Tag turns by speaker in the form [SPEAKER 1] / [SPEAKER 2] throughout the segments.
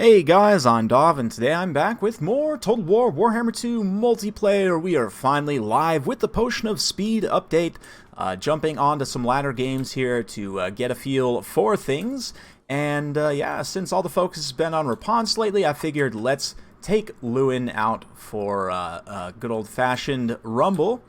[SPEAKER 1] Hey guys, I'm Dov, and today I'm back with more Total War Warhammer 2 multiplayer. We are finally live with the Potion of Speed update, jumping onto some ladder games here to get a feel for things. And yeah, since all the focus has been on Rapunzel lately, I figured let's take Lewin out for a good old-fashioned rumble.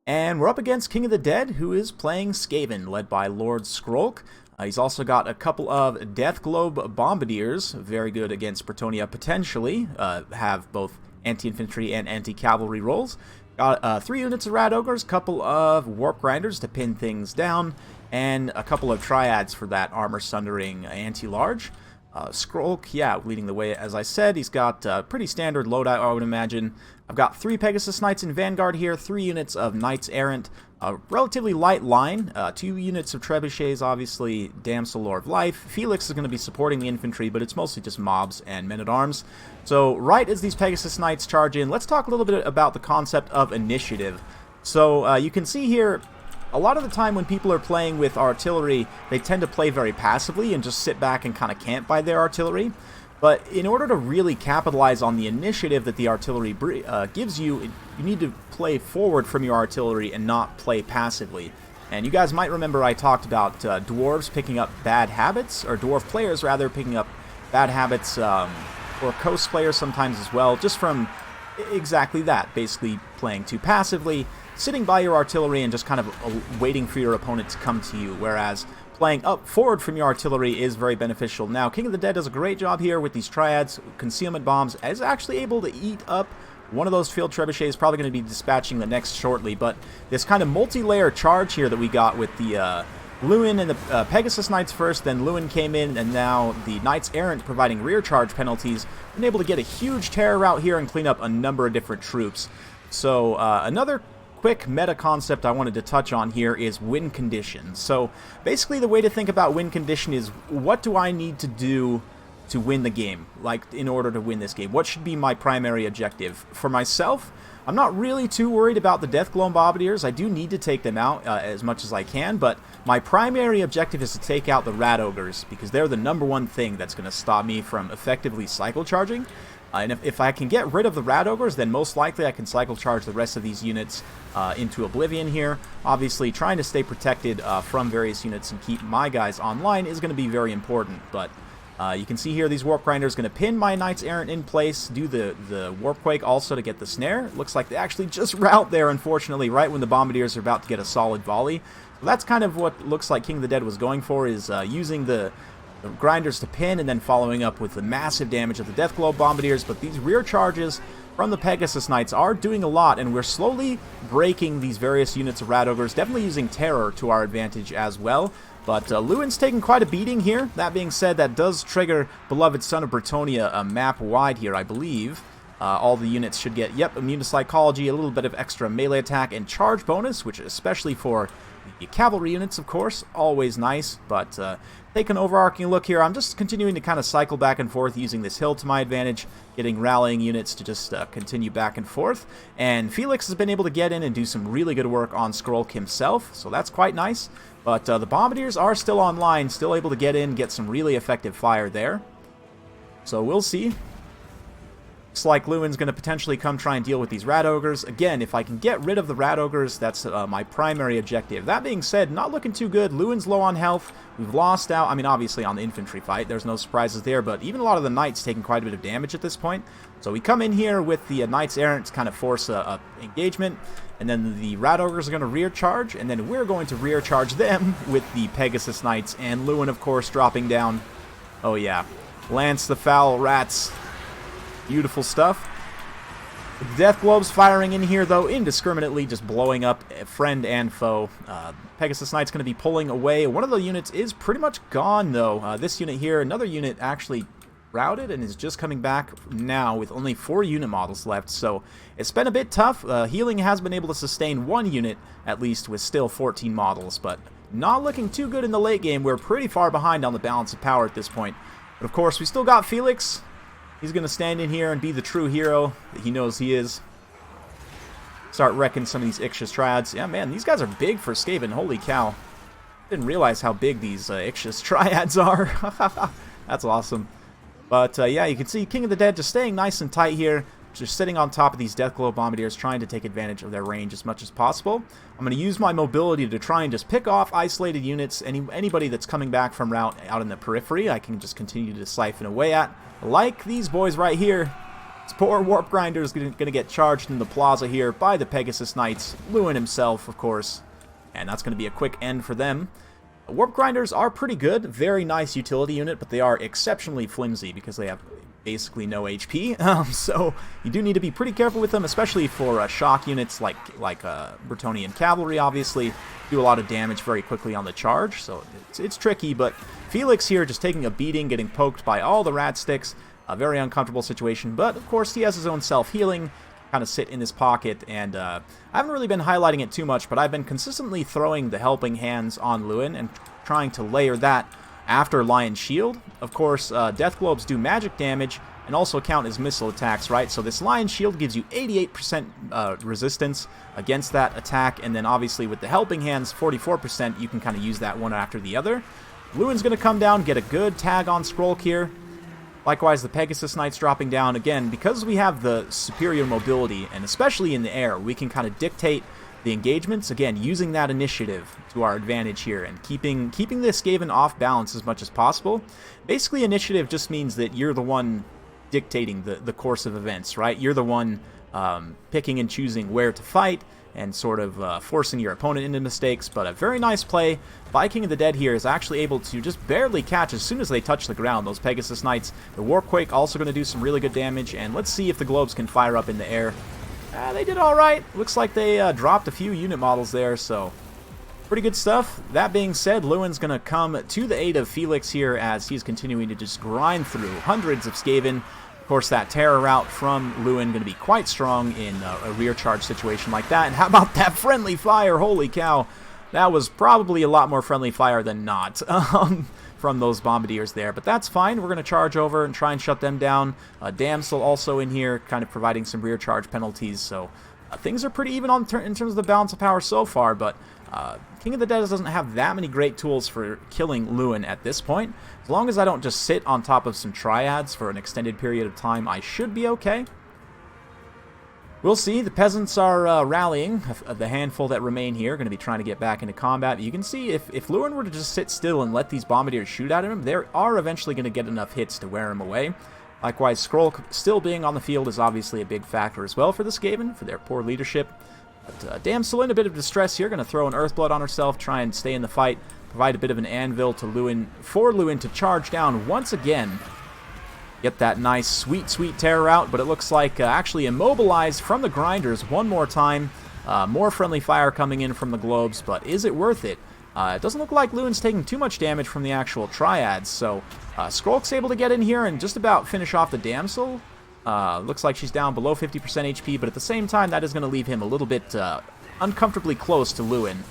[SPEAKER 1] And we're up against King of the Dead, who is playing Skaven, led by Lord Skrolk. He's also got a couple of Death Globe Bombardiers, very good against Bretonnia potentially, have both anti-infantry and anti-cavalry rolls. Got 3 units of Rat Ogres, a couple of Warp Grinders to pin things down, and a couple of Triads for that armor-sundering anti-large. Skrolk, yeah, leading the way, as I said. He's got pretty standard loadout, I would imagine. I've got 3 Pegasus Knights in Vanguard here, 3 units of Knights Errant, a relatively light line, 2 units of Trebuchets, obviously, Damsel Lord of Life. Felix is going to be supporting the infantry, but it's mostly just mobs and men-at-arms. So right as these Pegasus Knights charge in, let's talk a little bit about the concept of initiative. So you can see here, a lot of the time when people are playing with artillery, they tend to play very passively and just sit back and kind of camp by their artillery. But in order to really capitalize on the initiative that the artillery gives you, you need to play forward from your artillery and not play passively. And you guys might remember I talked about dwarves picking up bad habits, or dwarf players rather picking up bad habits, or coast players sometimes as well, just from exactly that, basically playing too passively, sitting by your artillery and just kind of waiting for your opponent to come to you, whereas playing up forward from your artillery is very beneficial. Now, King of the Dead does a great job here with these Triads. Concealment Bombs is actually able to eat up one of those Field Trebuchets, probably going to be dispatching the next shortly, but this kind of multi-layer charge here that we got with the Lewin and the Pegasus Knights first, then Lewin came in, and now the Knights Errant providing rear charge penalties, been able to get a huge terror route here and clean up a number of different troops. So another quick meta concept I wanted to touch on here is win condition. So basically the way to think about win condition is, what do I need to do to win the game, like in order to win this game? What should be my primary objective? For myself, I'm not really too worried about the Death Globe Bombardiers. I do need to take them out as much as I can, but my primary objective is to take out the Rat Ogres, because they're the #1 thing that's going to stop me from effectively cycle charging. And if I can get rid of the Rat Ogres, then most likely I can cycle charge the rest of these units into oblivion here. Obviously, trying to stay protected from various units and keep my guys online is going to be very important. But you can see here, these Warp Grinders going to pin my Knights Errant in place, do the Warp Quake also to get the snare. Looks like they actually just route there, unfortunately, right when the Bombardiers are about to get a solid volley. So that's kind of what looks like King of the Dead was going for, is using the Grinders to pin and then following up with the massive damage of the Death Globe Bombardiers. But these rear charges from the Pegasus Knights are doing a lot, and we're slowly breaking these various units of Rat Ogres, definitely using terror to our advantage as well. But Lewin's taking quite a beating here. That being said, that does trigger Beloved Son of Bretonnia a map wide here, I believe. All the units should get, immune to psychology, a little bit of extra melee attack and charge bonus, which especially for the cavalry units, of course, always nice. But take an overarching look here. I'm just continuing to kind of cycle back and forth using this hill to my advantage, getting rallying units to just continue back and forth. And Felix has been able to get in and do some really good work on Skrolk himself, so that's quite nice. But the Bombardiers are still online, still able to get in, get some really effective fire there. So we'll see. Looks like Lewin's going to potentially come try and deal with these Rat Ogres. Again, if I can get rid of the Rat Ogres, that's my primary objective. That being said, not looking too good. Lewin's low on health. We've lost out, I mean, obviously on the infantry fight, there's no surprises there, but even a lot of the Knights taking quite a bit of damage at this point. So we come in here with the Knights Errant to kind of force a engagement, and then the Rat Ogres are going to rear charge, and then we're going to rear charge them with the Pegasus Knights, and Lewin, of course, dropping down. Oh yeah, Lance the Foul Rats. Beautiful stuff. The Death Globes firing in here, though, indiscriminately, just blowing up friend and foe. Pegasus Knight's going to be pulling away. One of the units is pretty much gone, though. This unit here, another unit actually routed and is just coming back now with only 4 unit models left. So it's been a bit tough. Healing has been able to sustain 1 unit, at least, with still 14 models. But not looking too good in the late game. We're pretty far behind on the balance of power at this point. But, of course, we still got Felix. He's going to stand in here and be the true hero that he knows he is. Start wrecking some of these Ixchis Triads. Yeah, man, these guys are big for Skaven. Holy cow. Didn't realize how big these Ixchis Triads are. That's awesome. But yeah, you can see King of the Dead just staying nice and tight here, just sitting on top of these Deathglow Bombardiers, trying to take advantage of their range as much as possible. I'm going to use my mobility to try and just pick off isolated units, anybody that's coming back from route out in the periphery, I can just continue to siphon away at. Like these boys right here. This poor Warp Grinder is going to get charged in the plaza here by the Pegasus Knights. Lewin himself, of course. And that's going to be a quick end for them. Warp Grinders are pretty good, very nice utility unit, but they are exceptionally flimsy because they have basically no HP. So you do need to be pretty careful with them, especially for shock units like Bretonnian Cavalry, obviously. Do a lot of damage very quickly on the charge, so it's tricky, but Felix here just taking a beating, getting poked by all the rat sticks. A very uncomfortable situation, but of course he has his own self-healing, kind of sit in his pocket, and I haven't really been highlighting it too much, but I've been consistently throwing the helping hands on Lewin and trying to layer that after Lion's Shield. Of course, Death Globes do magic damage and also count as missile attacks, right? So this Lion's Shield gives you 88% resistance against that attack, and then obviously with the helping hands, 44%, you can kind of use that one after the other. Lewin's going to come down, get a good tag on Skrulk here. Likewise, the Pegasus Knights dropping down. Again, because we have the superior mobility, and especially in the air, we can kind of dictate the engagements. Again, using that initiative to our advantage here, and keeping the Skaven off balance as much as possible. Basically, initiative just means that you're the one dictating the course of events, right? You're the one picking and choosing where to fight, and sort of forcing your opponent into mistakes. But a very nice play by King of the Dead here is actually able to just barely catch as soon as they touch the ground. Those Pegasus Knights, the Warquake also going to do some really good damage, and let's see if the globes can fire up in the air. They did alright. Looks like they dropped a few unit models there, so pretty good stuff. That being said, Lewin's going to come to the aid of Felix here as he's continuing to just grind through hundreds of Skaven. Of course, that terror route from Lewin going to be quite strong in a rear charge situation like that. And how about that friendly fire? Holy cow. That was probably a lot more friendly fire than not from those Bombardiers there. But that's fine. We're going to charge over and try and shut them down. Damsel also in here, kind of providing some rear charge penalties. So things are pretty even in terms of the balance of power so far. But King of the Dead doesn't have that many great tools for killing Lewin at this point. As long as I don't just sit on top of some triads for an extended period of time, I should be okay. We'll see. The peasants are rallying. The handful that remain here are going to be trying to get back into combat. You can see if Lewin were to just sit still and let these Bombardiers shoot at him, they are eventually going to get enough hits to wear him away. Likewise, Skrulk still being on the field is obviously a big factor as well for the Skaven, for their poor leadership. But Damsel in a bit of distress here, going to throw an Earthblood on herself, try and stay in the fight, provide a bit of an anvil to Lewin, for Lewin to charge down once again. Get that nice, sweet, sweet terror out, but it looks like actually immobilized from the Grinders one more time. More friendly fire coming in from the Globes, but is it worth it? It doesn't look like Lewin's taking too much damage from the actual Triads, so Skrulk's able to get in here and just about finish off the Damsel. Looks like she's down below 50% HP, but at the same time, that is going to leave him a little bit uncomfortably close to Lewin.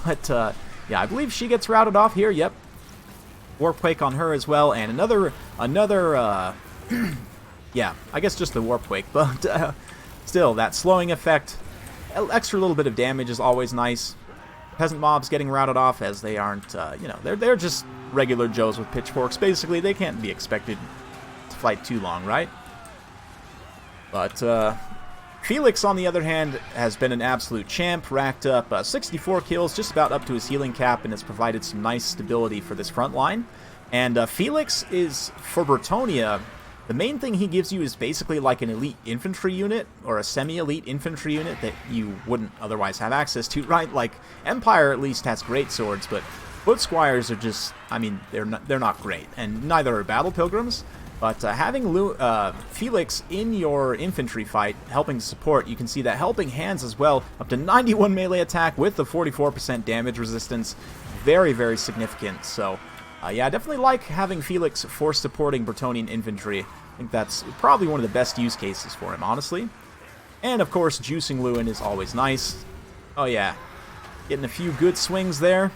[SPEAKER 1] But, yeah, I believe she gets routed off here, yep. Warpquake on her as well, and another yeah, I guess just the Warpquake, but still, that slowing effect, extra little bit of damage is always nice. Peasant mobs getting routed off as they aren't, you know, they're just regular Joes with pitchforks. Basically, they can't be expected to fight too long, right? But Felix, on the other hand, has been an absolute champ, racked up 64 kills, just about up to his healing cap, and has provided some nice stability for this front line. And Felix is, for Bretonnia, the main thing he gives you is basically like an elite infantry unit, or a semi-elite infantry unit that you wouldn't otherwise have access to, right? Like, Empire at least has great swords, but Foot Squires are just, I mean, they're not great, and neither are Battle Pilgrims. But having Felix in your infantry fight, helping to support, you can see that helping hands as well, up to 91 melee attack with the 44% damage resistance. Very, very significant. So, yeah, I definitely like having Felix for supporting Bretonnian infantry. I think that's probably one of the best use cases for him, honestly. And, of course, juicing Lewin is always nice. Oh, yeah. Getting a few good swings there.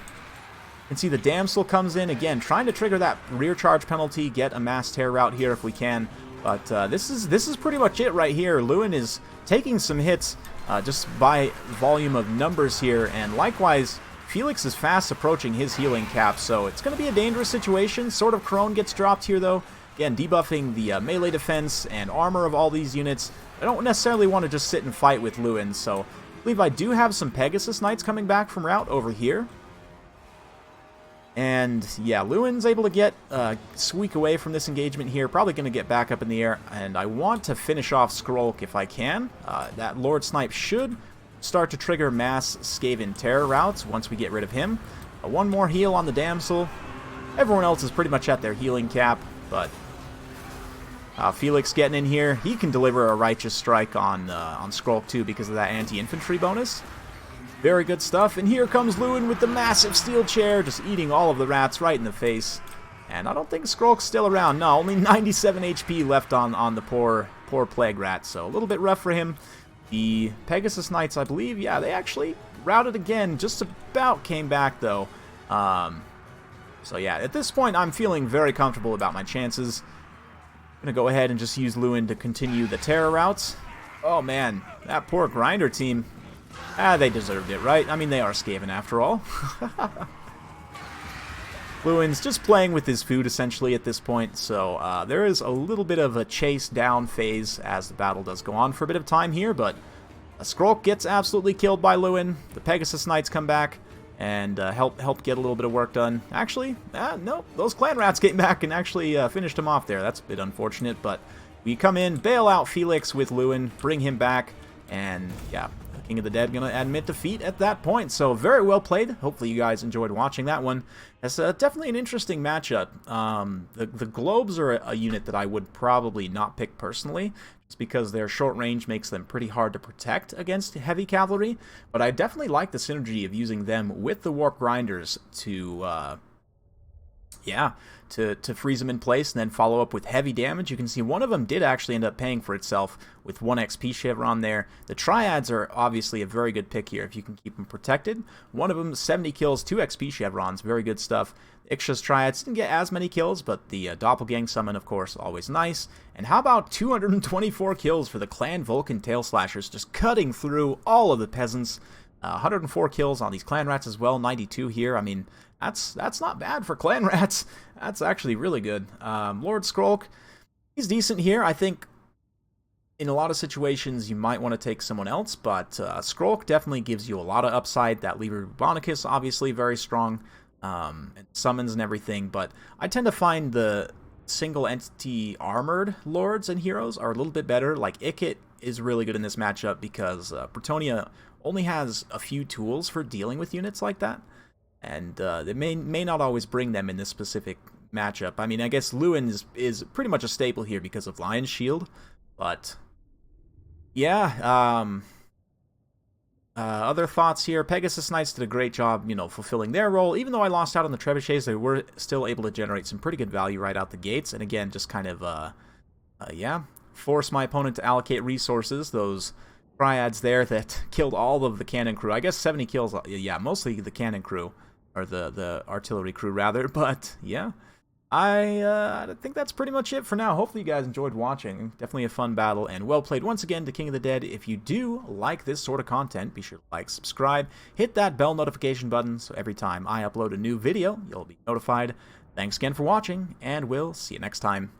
[SPEAKER 1] You can see the Damsel comes in, again, trying to trigger that rear charge penalty, get a mass tear out here if we can. But this is pretty much it right here. Lewin is taking some hits just by volume of numbers here, and likewise, Felix is fast approaching his healing cap, so it's going to be a dangerous situation. Sort of Crone gets dropped here, though. again, debuffing the melee defense and armor of all these units. I don't necessarily want to just sit and fight with Lewin, so I believe I do have some Pegasus Knights coming back from route over here. And yeah, Lewin's able to get squeak away from this engagement here. Probably going to get back up in the air, and I want to finish off Skrolk if I can. That Lord Snipe should start to trigger mass Skaven terror routes once we get rid of him. One more heal on the Damsel. Everyone else is pretty much at their healing cap, but Felix getting in here. He can deliver a Righteous Strike on Skrolk too because of that anti-infantry bonus. Very good stuff. And here comes Lewin with the massive steel chair, just eating all of the rats right in the face. And I don't think Skrolk's still around. No, only 97 HP left on the poor plague rat, so a little bit rough for him. The Pegasus Knights, I believe, yeah, they actually routed again. Just about came back, though. So yeah, at this point, I'm feeling very comfortable about my chances. I'm going to go ahead and just use Lewin to continue the terror routes. Oh, man, that poor Grinder team. They deserved it, right? I mean, they are Skaven after all. Lewin's just playing with his food, essentially, at this point, so there is a little bit of a chase down phase as the battle does go on for a bit of time here, but Skrolk gets absolutely killed by Lewin. The Pegasus Knights come back and help get a little bit of work done. Actually, no, those clan rats came back and actually finished him off there. That's a bit unfortunate, but we come in, bail out Felix with Lewin, bring him back, and yeah, King of the Dead going to admit defeat at that point. So very well played. Hopefully you guys enjoyed watching that one. It's definitely an interesting matchup. The Globes are a unit that I would probably not pick personally, just because their short range makes them pretty hard to protect against heavy cavalry. But I definitely like the synergy of using them with the Warp Grinders to to freeze them in place and then follow up with heavy damage. You can see one of them did actually end up paying for itself with 1 XP chevron there. The Triads are obviously a very good pick here if you can keep them protected. One of them, 70 kills, 2 XP chevrons, very good stuff. Ixcha's Triads didn't get as many kills, but the Doppelgang Summon, of course, always nice. And how about 224 kills for the Clan Vulcan Tail Slashers, just cutting through all of the peasants. 104 kills on these Clan Rats as well, 92 here. I mean, that's not bad for Clan Rats. That's actually really good. Lord Skrolk, he's decent here. I think in a lot of situations you might want to take someone else, but Skrolk definitely gives you a lot of upside. That Liber Bonicus, obviously very strong, and summons and everything, but I tend to find the single entity armored lords and heroes are a little bit better. Like Ikit is really good in this matchup because Bretonnia only has a few tools for dealing with units like that. And they may not always bring them in this specific matchup. I mean, I guess Lewin is pretty much a staple here because of Lion's Shield. But, yeah, other thoughts here. Pegasus Knights did a great job, fulfilling their role. Even though I lost out on the Trebuchets, they were still able to generate some pretty good value right out the gates. And again, just kind of, force my opponent to allocate resources. Those Triads there that killed all of the cannon crew. I guess 70 kills, yeah, mostly the cannon crew. Or the artillery crew, rather. But, yeah, I think that's pretty much it for now. Hopefully you guys enjoyed watching. Definitely a fun battle, and well played once again to King of the Dead. If you do like this sort of content, be sure to like, subscribe, hit that bell notification button, so every time I upload a new video, you'll be notified. Thanks again for watching, and we'll see you next time.